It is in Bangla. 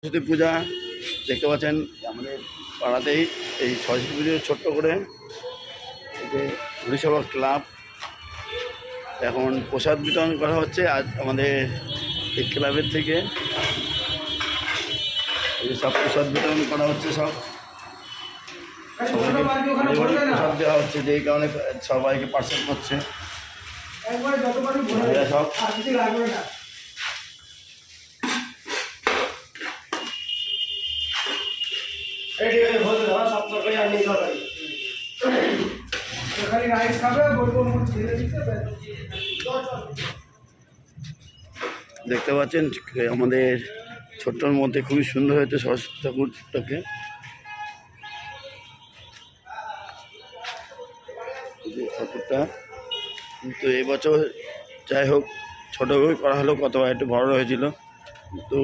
সরস্বতী পূজা দেখতে পাচ্ছেন আমাদের পাড়াতেই। এই সরস্বতী পুজো ছোট্ট করে এই যে হরিসভা ক্লাব এখন প্রসাদ বিতরণ করা হচ্ছে। আজ আমাদের এই ক্লাবের থেকে সব প্রসাদ বিতরণ করা হচ্ছে। সবাইকে প্রসাদ দেওয়া হচ্ছে, যেই কারণে সবাইকে পার্সেল করছে সব। দেখতে পাচ্ছেন আমাদের ছোট্টর মধ্যে খুবই সুন্দর হয়েছে সরস্বতী ঠাকুরটাকে। ঠাকুরটা কিন্তু এবছর যাই হোক ছোটো করে করা হলো, কতবার একটু বড় হয়েছিল, কিন্তু